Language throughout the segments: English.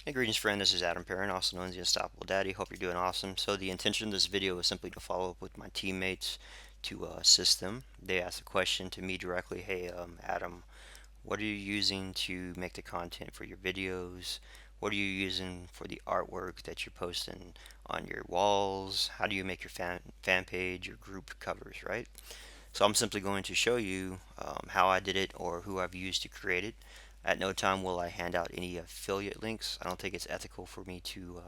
Hey, greetings, friend. This is Adam Perrin, also known as the Unstoppable Daddy. Hope you're doing awesome. So, the intention of this video is simply to follow up with my teammates to assist them. They asked a question to me directly. Hey, Adam, what are you using to make the content for your videos? What are you using for the artwork that you're posting on your walls? How do you make your fan page, your group covers, right? So I'm simply going to show you how I did it or who I've used to create it. At no time will I hand out any affiliate links. I don't think it's ethical for me to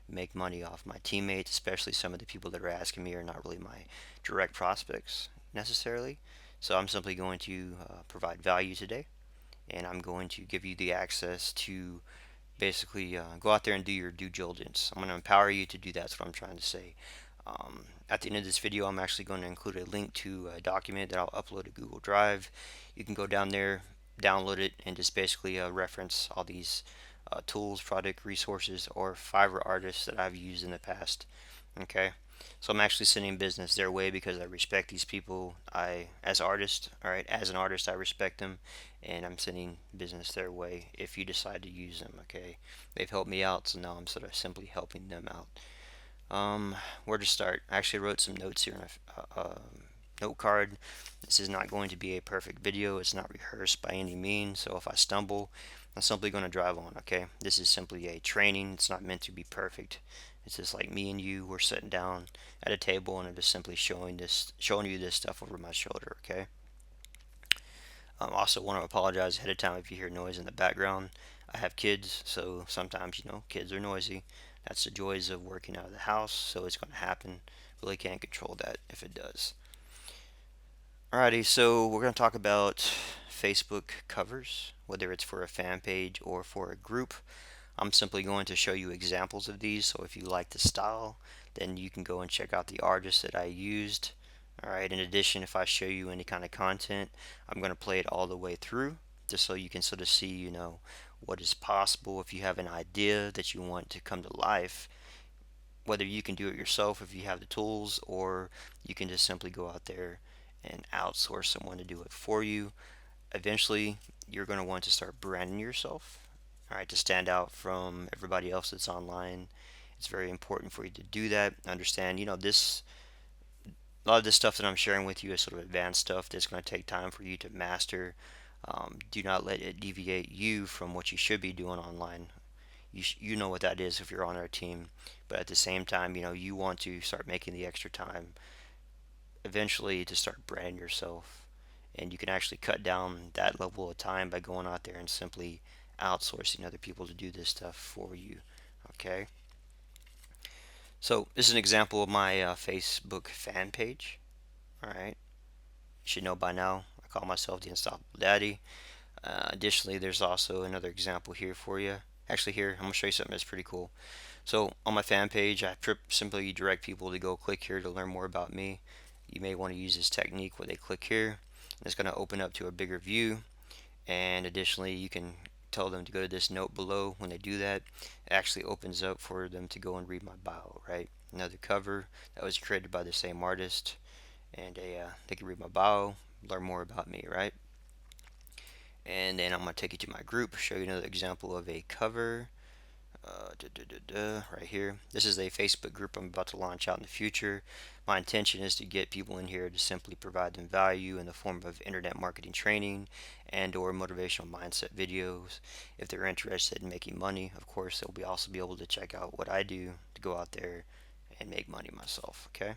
make money off my teammates, especially some of the people that are asking me are not really my direct prospects necessarily. So I'm simply going to provide value today, and I'm going to give you the access to basically go out there and do your due diligence. I'm going to empower you to do that. That's what I'm trying to say. At the end of this video, I'm actually going to include a link to a document that I'll upload to Google Drive. You can go down there, download it, and just basically reference all these tools, product, resources, or Fiverr artists that I've used in the past. Okay, so I'm actually sending business their way because I respect these people. As artists, all right, as an artist, I respect them, and I'm sending business their way if you decide to use them. Okay, they've helped me out, so now I'm sort of simply helping them out. Where to start? I actually wrote some notes here in a note card. This is not going to be a perfect video. It's not rehearsed by any means. So if I stumble, I'm simply going to drive on. Okay, this is simply a training. It's not meant to be perfect. It's just like me and you. We're sitting down at a table, and I'm just simply showing you this stuff over my shoulder. Okay. Also, want to apologize ahead of time if you hear noise in the background. I have kids, so sometimes kids are noisy. That's the joys of working out of the house, so it's going to happen. Really can't control that if it does. Alrighty, so we're going to talk about Facebook covers, whether it's for a fan page or for a group. I'm simply going to show you examples of these, so if you like the style, then you can go and check out the artists that I used. Alright, in addition, if I show you any kind of content, I'm going to play it all the way through, just so you can sort of see, what is possible if you have an idea that you want to come to life, whether you can do it yourself if you have the tools, or you can just simply go out there and outsource someone to do it for you. Eventually, you're going to want to start branding yourself, all right, to stand out from everybody else that's online. It's very important for you to do that. Understand, this a lot of this stuff that I'm sharing with you is sort of advanced stuff that's going to take time for you to master. Do not let it deviate you from what you should be doing online. You know what that is if you're on our team, but at the same time, you want to start making the extra time eventually to start branding yourself, and you can actually cut down that level of time by going out there and simply outsourcing other people to do this stuff for you. Okay, so this is an example of my Facebook fan page. All right, you should know by now I call myself the Unstoppable Daddy. Additionally, there's also another example here for you. Actually, here I'm gonna show you something that's pretty cool. So on my fan page, I simply direct people to go click here to learn more about me. You may want to use this technique where they click here. It's going to open up to a bigger view, and additionally you can tell them to go to this note below. When they do that, it actually opens up for them to go and read my bio, right? Another cover that was created by the same artist, and they can read my bio, learn more about me, right? And then I'm going to take you to my group, show you another example of a cover. Right here. This is a Facebook group I'm about to launch out in the future. My intention is to get people in here to simply provide them value in the form of internet marketing training and or motivational mindset videos. If they're interested in making money, of course, they'll also be able to check out what I do to go out there and make money myself. Okay,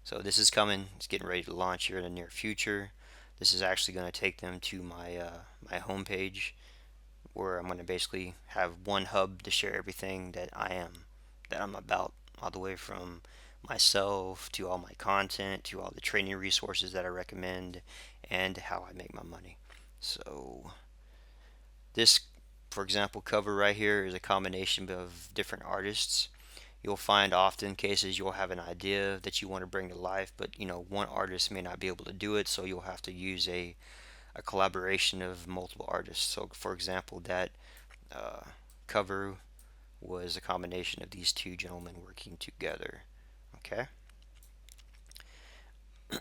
so this is coming. It's getting ready to launch here in the near future. This is actually going to take them to my homepage, where I'm going to basically have one hub to share everything that I'm about, all the way from myself to all my content to all the training resources that I recommend and how I make my money. So this, for example, cover right here is a combination of different artists. You'll find often cases you'll have an idea that you want to bring to life, but one artist may not be able to do it, so you'll have to use a collaboration of multiple artists. So for example, that uh, cover was a combination of these two gentlemen working together. Okay.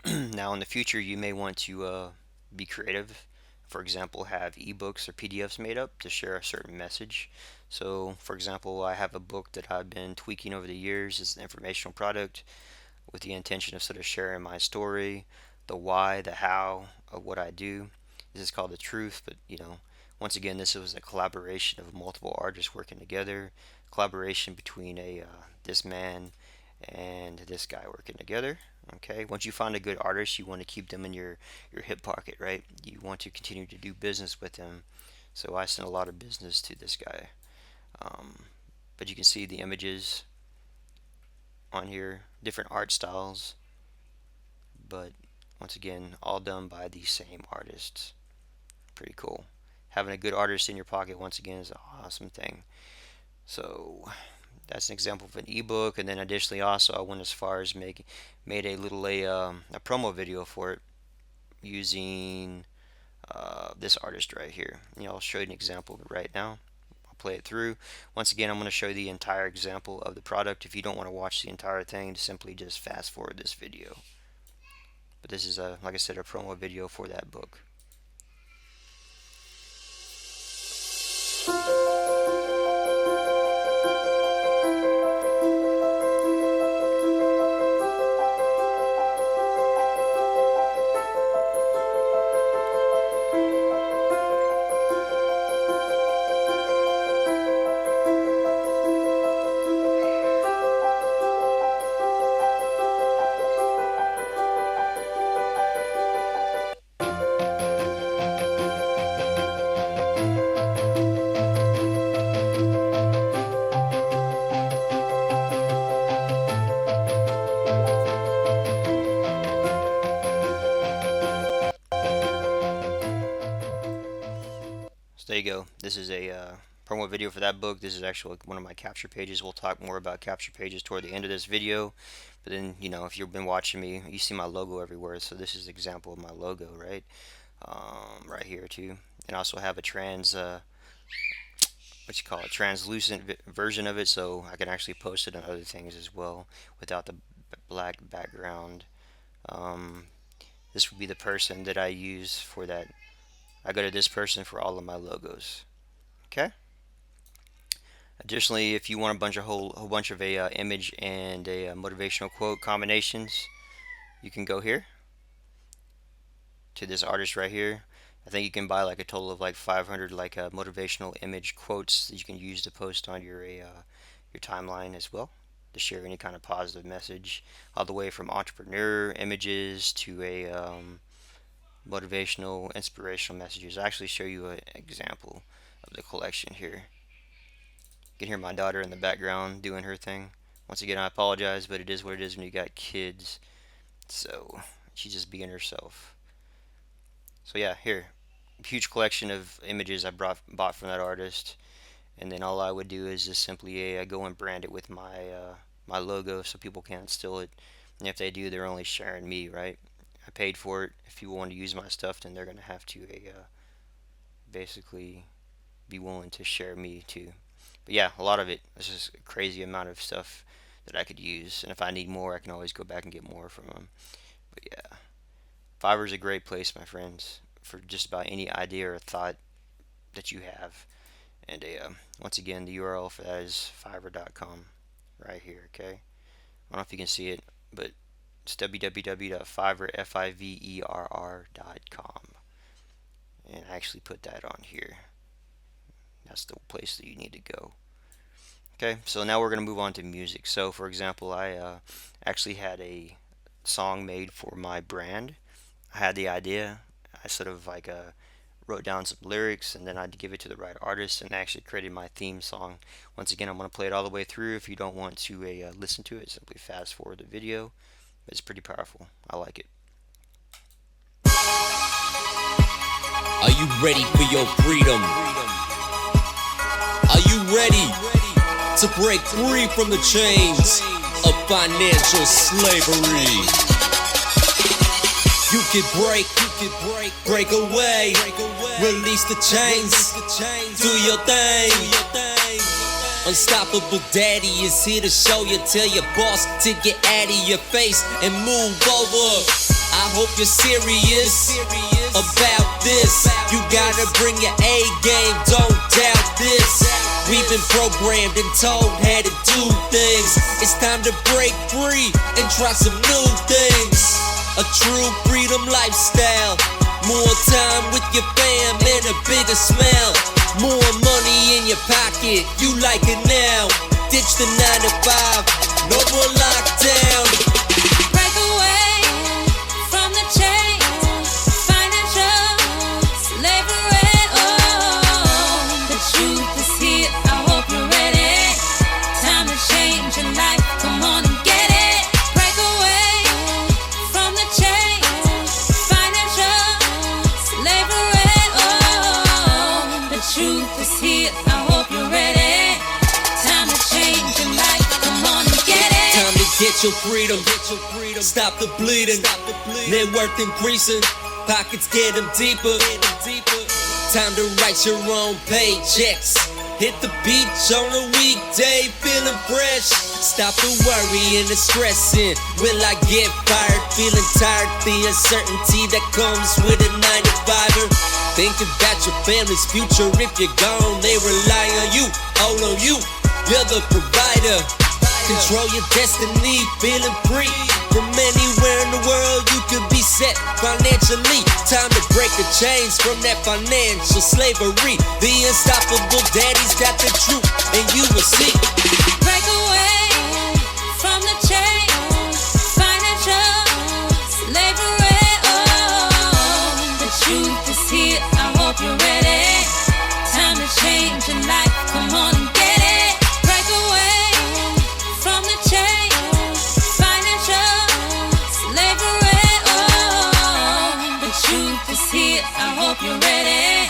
Now in the future, you may want to be creative for example, have ebooks or PDFs made up to share a certain message. So, for example, I have a book that I've been tweaking over the years. It's an informational product with the intention of sort of sharing my story, the why, the how of what I do. This is called The Truth, but once again, this was a collaboration of multiple artists working together, collaboration between this man and this guy working together. Okay, once you find a good artist, you want to keep them in your hip pocket, right? You want to continue to do business with them. So I sent a lot of business to this guy. Um, but you can see the images on here, different art styles, but once again, all done by the same artists. Pretty cool. Having a good artist in your pocket, once again, is an awesome thing. So that's an example of an ebook, and then additionally, also I went as far as made a little a promo video for it using this artist right here. I'll show you an example of it right now. I'll play it through. Once again, I'm going to show you the entire example of the product. If you don't want to watch the entire thing, simply just fast forward this video. But this is like I said, a promo video for that book. So there you go. This is a promo video for that book. This is actually one of my capture pages. We'll talk more about capture pages toward the end of this video. But then, if you've been watching me, you see my logo everywhere. So this is an example of my logo, right? Right here too. And I also have a translucent version of it, so I can actually post it on other things as well without the black background. This would be the person that I use for that. I go to this person for all of my logos. Okay. Additionally, if you want a whole bunch of image and a motivational quote combinations, you can go here to this artist right here. I think you can buy like a total of like 500 motivational image quotes that you can use to post on your timeline as well, to share any kind of positive message, all the way from entrepreneur images to a motivational, inspirational messages. I actually show you an example of the collection here. You can hear my daughter in the background doing her thing. Once again, I apologize, but it is what it is when you got kids. So she's just being herself. So yeah, here, huge collection of images I bought from that artist, and then all I would do is just simply go and brand it with my logo so people can't steal it. And if they do, they're only sharing me, right? I paid for it. If you want to use my stuff, then they're gonna have to basically be willing to share me too. But yeah, a lot of it. This is a crazy amount of stuff that I could use, and if I need more, I can always go back and get more from them. But yeah, Fiverr is a great place, my friends, for just about any idea or thought that you have. And once again, the URL for that is fiverr.com right here. Okay, I don't know if you can see it, but it's www.fiverr.com, and I actually put that on here. That's the place that you need to go. Okay, so now we're going to move on to music. So for example, I actually had a song made for my brand. I had the idea. I sort of wrote down some lyrics, and then I had to give it to the right artist, and I actually created my theme song. Once again, I'm going to play it all the way through. If you don't want to listen to it, simply fast forward the video. It's pretty powerful. I like it. Are you ready for your freedom? Are you ready to break free from the chains of financial slavery? You can break away, release the chains, do your thing. Unstoppable Daddy is here to show you. Tell your boss to get out of your face and move over. I hope you're serious. about this. You gotta bring your A game, don't doubt this. We've been programmed and told how to do things. It's time to break free and try some new things. A true freedom lifestyle. More time with your fam and a bigger smile. More money in your pocket, you like it now. Ditch the 9 to 5, no more lockdown. Break away from the chains, financial slavery. Oh, the truth is here. I hope you're ready. Time to change your life. Come on and get it. Break away from the chains, financial slavery. Oh, the truth is here. I hope you're ready. Time to change your life. Come on and get it. Time to get your freedom. Stop the bleeding. Net worth increasing. Pockets getting deeper. Time to write your own paychecks. Hit the beach on a weekday, feeling fresh. Stop the worry and the stressing. Will I get fired? Feeling tired, the uncertainty that comes with a 9 to 5er. Think about your family's future. If you're gone, they rely on you, all on you. You're the provider. Control your destiny, feeling free. From anywhere in the world, you could be set financially. Time to break the chains from that financial slavery. The unstoppable daddy's got the truth, and you will see. Break away from the chains, financial slavery. Oh, the truth is here. I hope you're ready. Time to change your life. Come on and get it. Break away from the chains, financial slavery. Oh, the truth is here. I hope you're ready.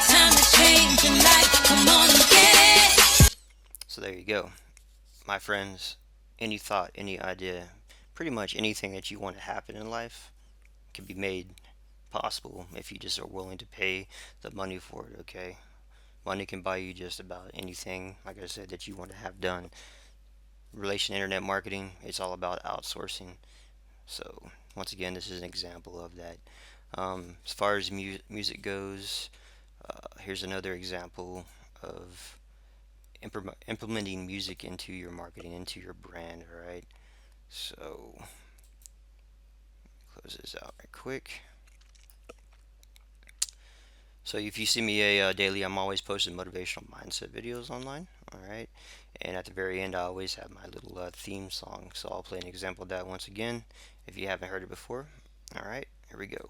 Time to change your life. Come on and get it. So there you go. My friends, any thought, any idea, pretty much anything that you want to happen in life can be made possible if you just are willing to pay the money for it, okay? Money can buy you just about anything, like I said, that you want to have done. Relation internet marketing, it's all about outsourcing. So, once again, this is an example of that. As far as music goes, here's another example of implementing music into your marketing, into your brand, alright? So, close this out right quick. So if you see me daily, I'm always posting motivational mindset videos online, alright? And at the very end, I always have my little theme song. So I'll play an example of that once again, if you haven't heard it before. Alright, here we go.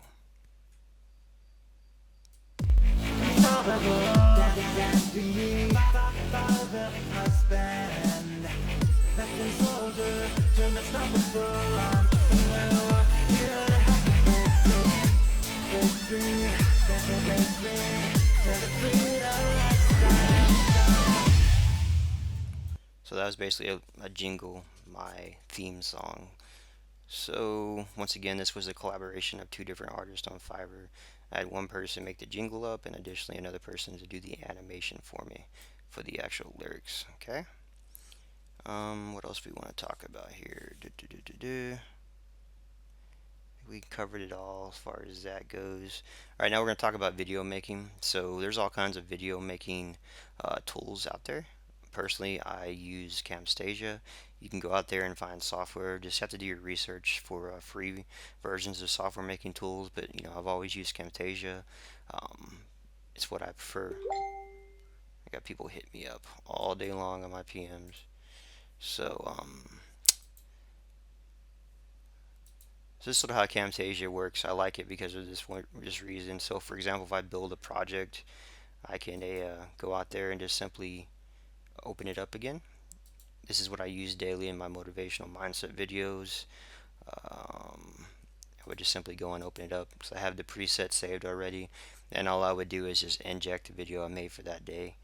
So that was basically a jingle, my theme song. So once again, this was a collaboration of two different artists on Fiverr. I had one person make the jingle up, and additionally another person to do the animation for me for the actual lyrics. Okay. What else do we want to talk about here? We covered it all as far as that goes. Alright, now we're going to talk about video making. So there's all kinds of video making tools out there. Personally, I use Camtasia. You can go out there and find software. Just have to do your research for free versions of software making tools. But I've always used Camtasia. It's what I prefer. I got people hit me up all day long on my PMs. So this is sort of how Camtasia works. I like it because of this reason. So for example, if I build a project, I can go out there and just simply open it up again. This is what I use daily in my motivational mindset videos. I would just simply go and open it up because I have the preset saved already, and all I would do is just inject the video I made for that day.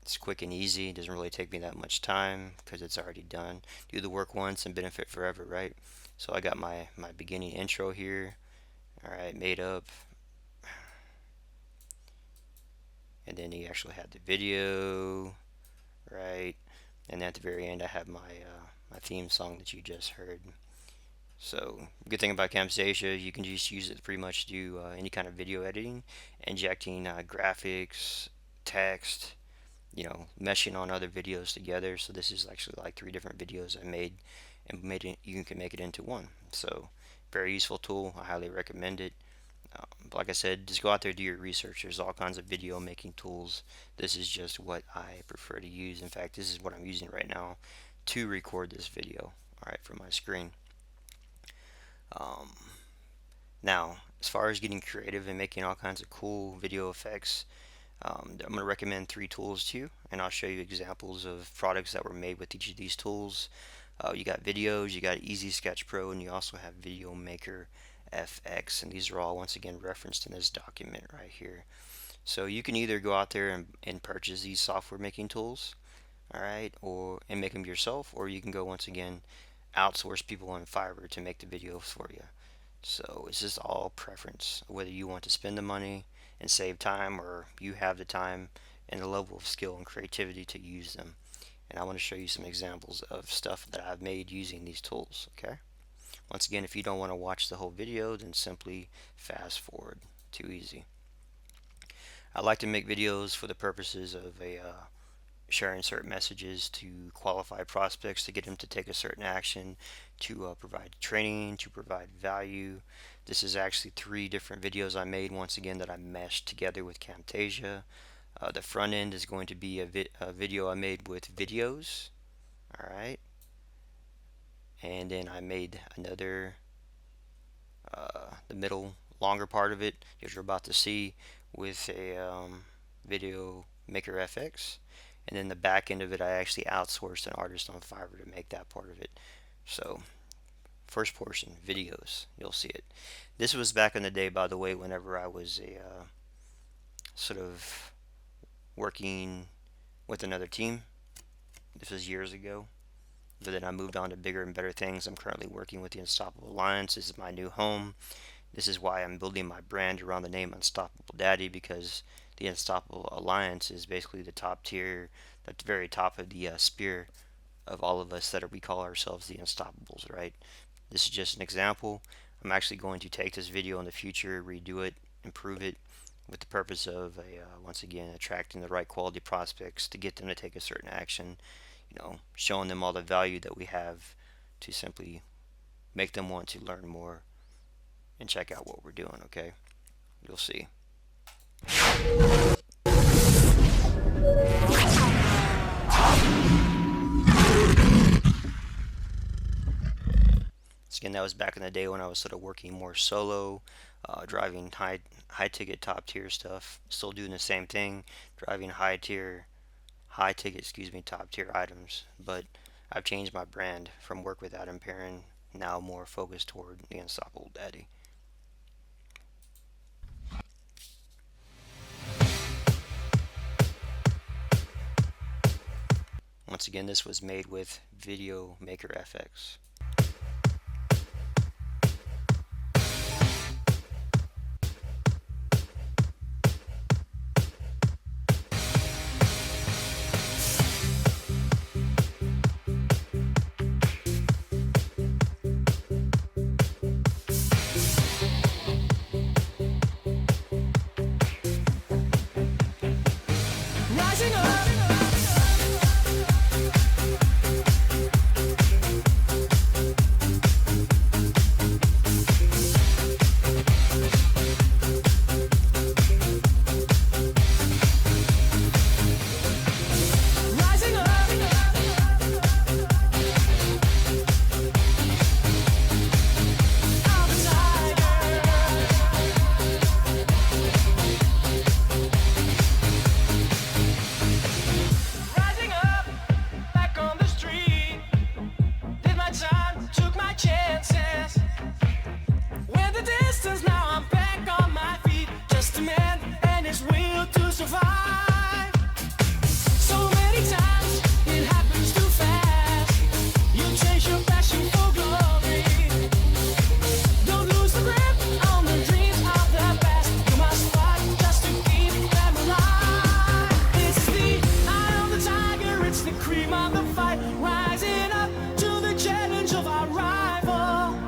It's quick and easy. It doesn't really take me that much time because it's already done. Do the work once and benefit forever, right? So I got my beginning intro here, alright, made up, and then you actually had the video, right? And then at the very end I have my my theme song that you just heard. So, good thing about Camtasia, you can just use it to pretty much do any kind of video editing, injecting graphics, text, meshing on other videos together. So this is actually like three different videos I made, and you can make it into one. So, very useful tool. I highly recommend it. But like I said, just go out there, do your research. There's all kinds of video making tools. This is just what I prefer to use. In fact, this is what I'm using right now to record this video. All right, from my screen. Um, Now, as far as getting creative and making all kinds of cool video effects, I'm going to recommend three tools to you, and I'll show you examples of products that were made with each of these tools. You got videos, you got Easy Sketch Pro, and you also have Video Maker FX, and these are all once again referenced in this document right here. So you can either go out there and purchase these software making tools, all right, and make them yourself, or you can go once again outsource people on Fiverr to make the videos for you. So it's just all preference, whether you want to spend the money and save time, or you have the time and the level of skill and creativity to use them. And I want to show you some examples of stuff that I've made using these tools, okay? Once again, if you don't want to watch the whole video, then simply fast forward. Too easy. I like to make videos for the purposes of sharing certain messages to qualify prospects to get them to take a certain action, to provide training, to provide value. This is actually three different videos I made, once again, that I meshed together with Camtasia. The front end is going to be a video I made with videos, all right, and then I made another, the middle longer part of it, as you're about to see, with a Video Maker FX, and then the back end of it I actually outsourced an artist on Fiverr to make that part of it. So first portion, videos, you'll see it. This was back in the day, by the way, whenever I was a sort of working with another team. This was years ago, but then I moved on to bigger and better things. I'm currently working with the Unstoppable Alliance. This is my new home. This is why I'm building my brand around the name Unstoppable Daddy, because the Unstoppable Alliance is basically the top tier, at the very top of the spear of all of us that we call ourselves the Unstoppables, right? This is just an example. I'm actually going to take this video in the future, redo it, improve it, with the purpose of once again attracting the right quality prospects to get them to take a certain action. Showing them all the value that we have to simply make them want to learn more and check out what we're doing, okay? You'll see. Again, that was back in the day when I was sort of working more solo, driving high ticket, top tier stuff. Still doing the same thing, driving high ticket, top tier items. But I've changed my brand from work with Adam Perrin, now more focused toward the Unstoppable Daddy. Once again, this was made with Video Maker FX. Rising up. Rising up. I'm a tiger. Rising up, back on the street. Did my time, took my chances. Went the distance, now I'm back on my feet. Just a man and his will to survive. So many times it happens too fast. You chase your passion for glory. Don't lose the grip on the dreams of the past. You must fight just to keep them alive. It's the eye of the tiger, it's the cream of the fight. Rising up to the challenge of our rival.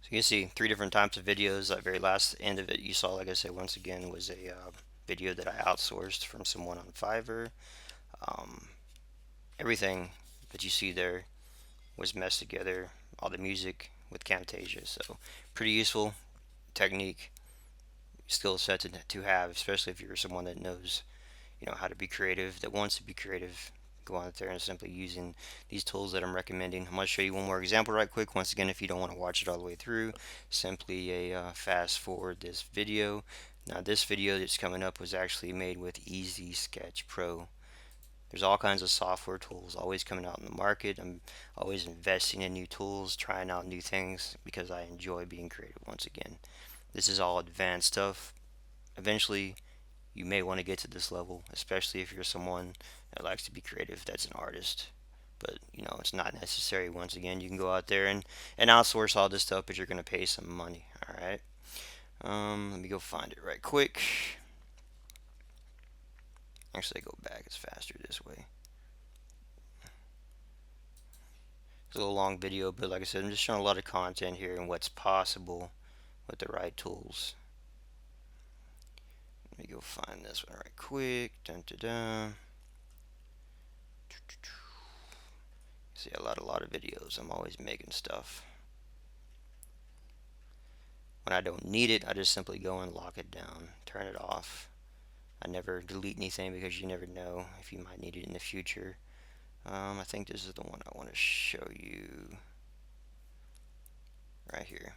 So you can see three different types of videos. That very last end of it you saw, like I said, once again, was a video that I outsourced from someone on Fiverr. Um, Everything that you see there was meshed together, all the music with Camtasia. So pretty useful technique, skill set to have, especially if you're someone that knows, how to be creative, that wants to be creative. Go out there and simply using these tools that I'm recommending. I'm going to show you one more example right quick. Once again, if you don't want to watch it all the way through, simply fast forward this video. Now this video that's coming up was actually made with Easy Sketch Pro. There's all kinds of software tools always coming out in the market. I'm always investing in new tools, trying out new things because I enjoy being creative. Once again, this is all advanced stuff. Eventually you may want to get to this level, especially if you're someone that likes to be creative, that's an artist. But it's not necessary. Once again, you can go out there and outsource all this stuff, but you're going to pay some money. All right. Let me go find it right quick. Actually, I go back. It's faster this way. It's a little long video, but like I said, I'm just showing a lot of content here and what's possible with the right tools. Let me go find this one right quick. Dun, dun, dun. See, a lot of videos. I'm always making stuff. When I don't need it, I just simply go and lock it down, turn it off. I never delete anything because you never know if you might need it in the future. I think this is the one I want to show you right here.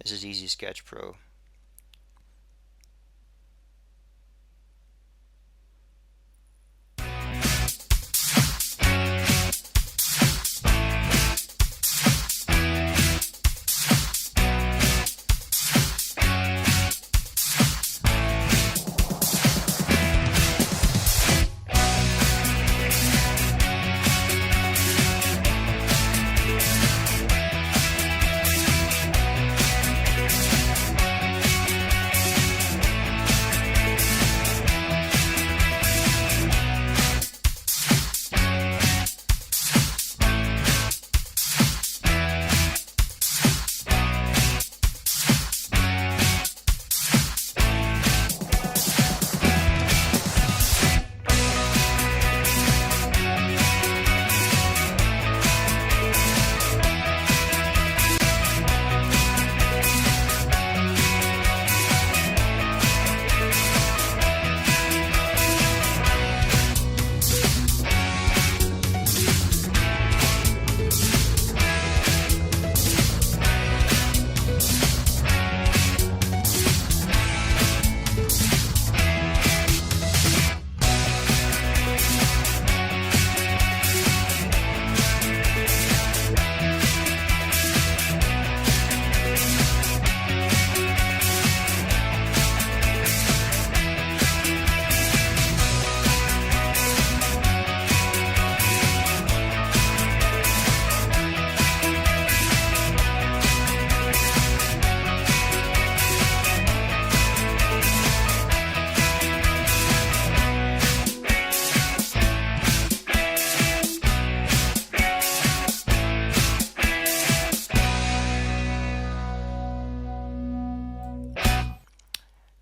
This is Easy Sketch Pro.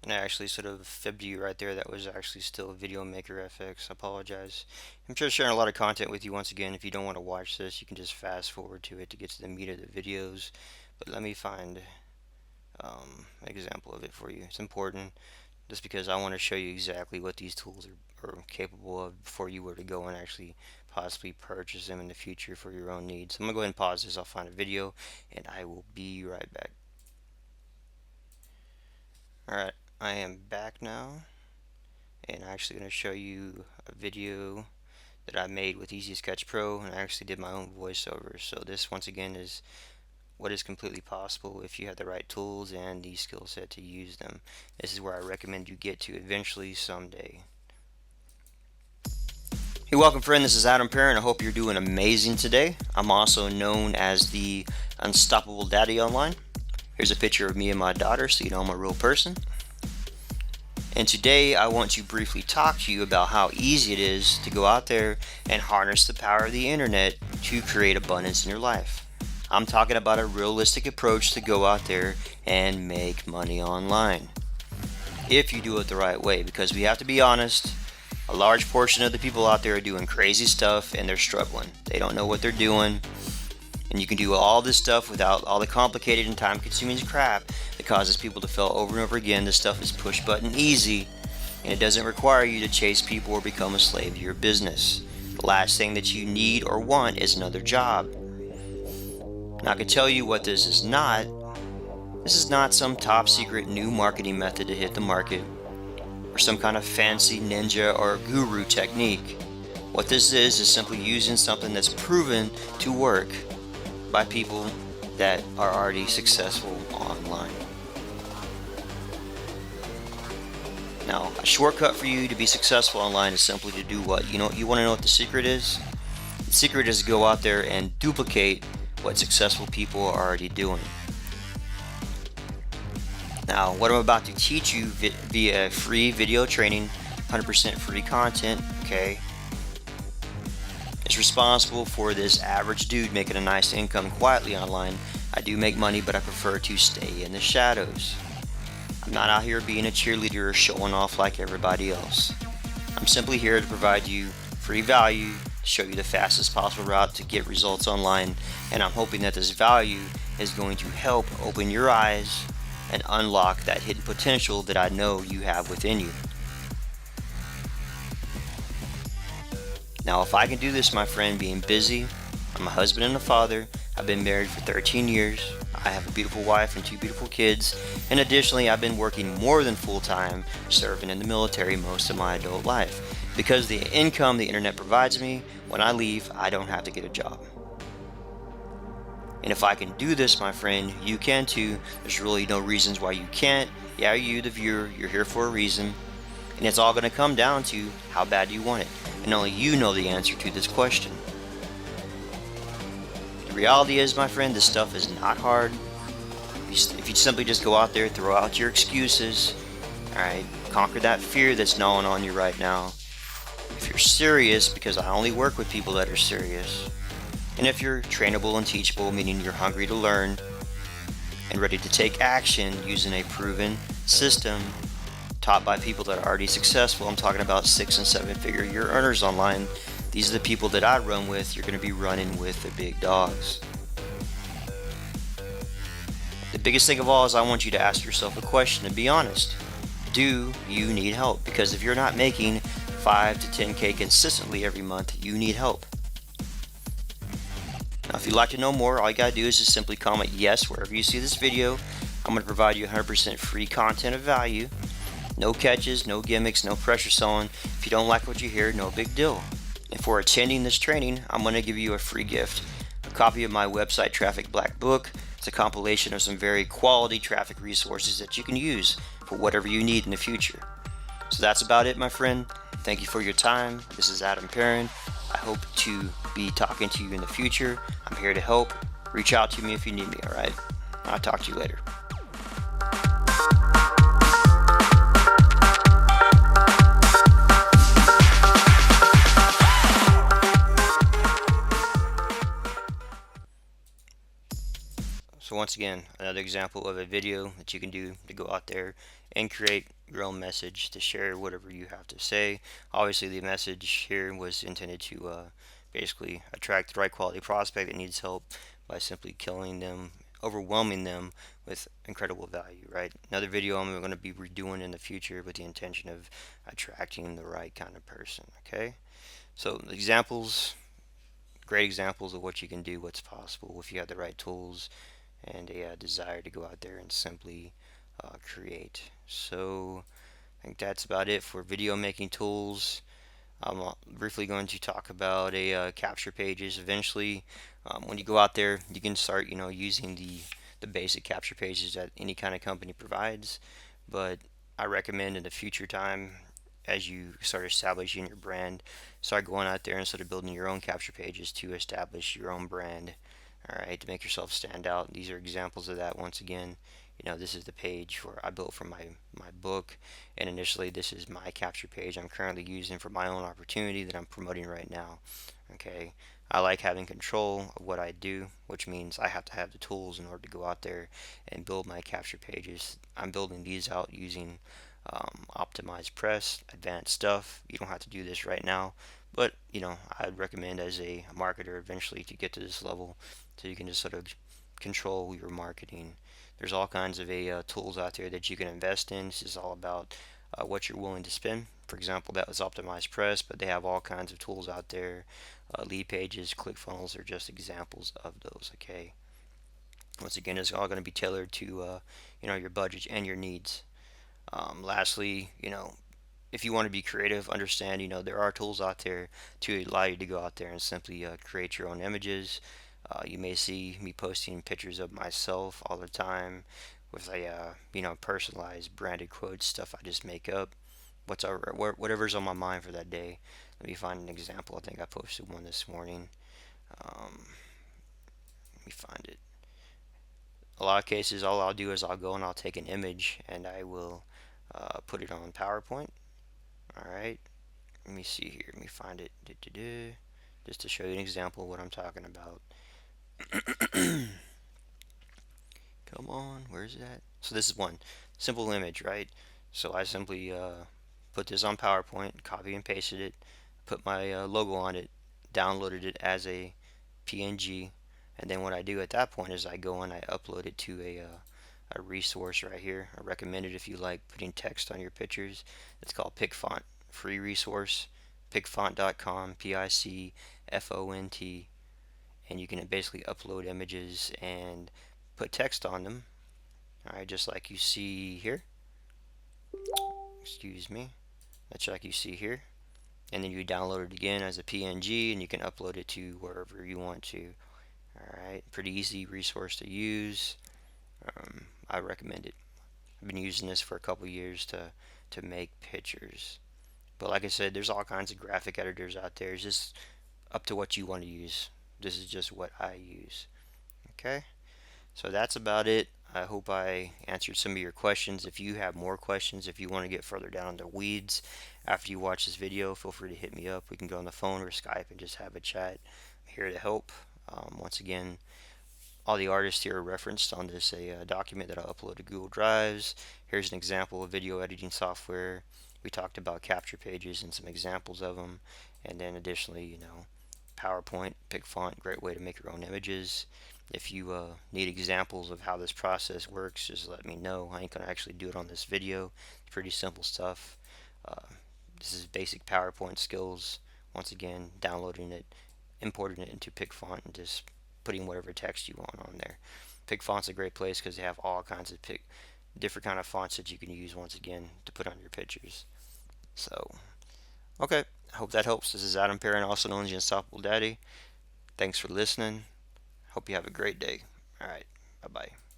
And I actually sort of fibbed you right there. That was actually still Video Maker FX. I apologize. I'm just sharing a lot of content with you. Once again, if you don't want to watch this, you can just fast forward to it to get to the meat of the videos. But let me find an example of it for you. It's important just because I want to show you exactly what these tools are capable of before you were to go and actually possibly purchase them in the future for your own needs. I'm going to go ahead and pause this. I'll find a video and I will be right back. Alright, I am back now, and I'm actually going to show you a video that I made with Easy Sketch Pro, and I actually did my own voiceover. So this, once again, is what is completely possible if you have the right tools and the skill set to use them. This is where I recommend you get to eventually someday. Hey, welcome friend, this is Adam Perrin. I hope you're doing amazing today. I'm also known as the Unstoppable Daddy online. Here's a picture of me and my daughter so you know I'm a real person. And today I want to briefly talk to you about how easy it is to go out there and harness the power of the internet to create abundance in your life. I'm talking about a realistic approach to go out there and make money online. If you do it the right way, because we have to be honest, a large portion of the people out there are doing crazy stuff and they're struggling. They don't know what they're doing. And you can do all this stuff without all the complicated and time consuming crap that causes people to fail over and over again. This stuff is push button easy, and it doesn't require you to chase people or become a slave to your business. The last thing that you need or want is another job. Now, I can tell you what this is not. This is not some top secret new marketing method to hit the market, or some kind of fancy ninja or guru technique. What this is simply using something that's proven to work by people that are already successful online. Now, a shortcut for you to be successful online is simply to do what? You want to know what the secret is? The secret is to go out there and duplicate what successful people are already doing. Now, what I'm about to teach you via free video training, 100% free content, okay, is responsible for this average dude making a nice income quietly online. I do make money, but I prefer to stay in the shadows. I'm not out here being a cheerleader or showing off like everybody else. I'm simply here to provide you free value, to show you the fastest possible route to get results online, and I'm hoping that this value is going to help open your eyes and unlock that hidden potential that I know you have within you. Now, if I can do this, my friend, being busy, I'm a husband and a father, I've been married for 13 years, I have a beautiful wife and 2 beautiful kids, and additionally I've been working more than full-time, serving in the military most of my adult life. Because the income the internet provides me, when I leave, I don't have to get a job. And if I can do this, my friend, you can too. There's really no reasons why you can't. Yeah, you, the viewer, you're here for a reason. And it's all going to come down to how bad you want it. And only you know the answer to this question. The reality is, my friend, this stuff is not hard. If you simply just go out there, throw out your excuses, alright, conquer that fear that's gnawing on you right now. If you're serious, because I only work with people that are serious, and if you're trainable and teachable, meaning you're hungry to learn and ready to take action using a proven system taught by people that are already successful, I'm talking about 6 and 7 figure year earners online. These are the people that I run with. You're going to be running with the big dogs. The biggest thing of all is I want you to ask yourself a question and be honest. Do you need help? Because if you're not making 5 to 10K consistently every month, you need help. Now, if you'd like to know more, all you gotta do is just simply comment yes wherever you see this video. I'm gonna provide you 100% free content of value. No catches, no gimmicks, no pressure selling. If you don't like what you hear, no big deal. And for attending this training, I'm gonna give you a free gift. A copy of my website Traffic Black book. It's a compilation of some very quality traffic resources that you can use for whatever you need in the future. So that's about it, my friend. Thank you for your time. This is Adam Perrin. I hope to be talking to you in the future. I'm here to help. Reach out to me if you need me, alright? I'll talk to you later. So once again, another example of a video that you can do to go out there and create your own message to share whatever you have to say. Obviously, the message here was intended to basically attract the right quality prospect that needs help by simply killing them, overwhelming them with incredible value, right? Another video I'm going to be redoing in the future with the intention of attracting the right kind of person, okay? So examples, great examples of what you can do, what's possible if you have the right tools and a desire to go out there and simply create. So I think that's about it for video making tools. I'm briefly going to talk about capture pages. Eventually, when you go out there, you can start, using the basic capture pages that any kind of company provides. But I recommend in the future time, as you start establishing your brand, start going out there and sort of building your own capture pages to establish your own brand. All right, to make yourself stand out. These are examples of that. Once again, this is the page I built for my book, and initially this is my capture page I'm currently using for my own opportunity that I'm promoting right now. Okay, I like having control of what I do, which means I have to have the tools in order to go out there and build my capture pages. I'm building these out using optimized press, advanced stuff. You don't have to do this right now, but I'd recommend as a marketer eventually to get to this level so you can just sort of control your marketing. There's all kinds of tools out there that you can invest in. This is all about what you're willing to spend. For example, that was optimized press, but they have all kinds of tools out there. Lead pages, ClickFunnels are just examples of those. Okay. Once again, it's all going to be tailored to your budget and your needs. Lastly, if you want to be creative, understand there are tools out there to allow you to go out there and simply create your own images. You may see me posting pictures of myself all the time with a personalized branded quotes, stuff I just make up, whatever's on my mind for that day. Let me find an example. I think I posted one this morning. Let me find it. A lot of cases, all I'll do is I'll go and I'll take an image and I will put it on PowerPoint. All right. Let me see here. Let me find it. Just to show you an example of what I'm talking about. Come on, where's that? So this is one simple image, right? So I simply put this on PowerPoint, copy and pasted it, put my logo on it, downloaded it as a PNG, and then what I do at that point is I go and I upload it to a resource right here. I recommend it if you like putting text on your pictures. It's called PicFont, free resource, picfont.com, PICFONT, and you can basically upload images and put text on them. All right, just like you see here. Excuse me. That's like you see here. And then you download it again as a PNG and you can upload it to wherever you want to. All right, pretty easy resource to use. I recommend it. I've been using this for a couple years to make pictures. But like I said, there's all kinds of graphic editors out there. It's just up to what you want to use. This is just what I use. Okay, so that's about it. I hope I answered some of your questions. If you have more questions, if you want to get further down in the weeds after you watch this video, feel free to hit me up. We can go on the phone or Skype and just have a chat. I'm here to help. Once again, all the artists here are referenced on this document that I'll upload to Google Drives. Here's an example of video editing software. We talked about capture pages and some examples of them. And then additionally, PowerPoint, pick font, great way to make your own images. If you need examples of how this process works, just let me know. I ain't going to actually do it on this video. It's pretty simple stuff. Uh, this is basic PowerPoint skills. Once again, downloading it, importing it into PicFont, and just putting whatever text you want on there. PicFont's a great place because they have all kinds of different kind of fonts that you can use once again to put on your pictures. So, okay, I hope that helps. This is Adam Perrin, also known as the Unstoppable Daddy. Thanks for listening. Hope you have a great day. All right, bye bye.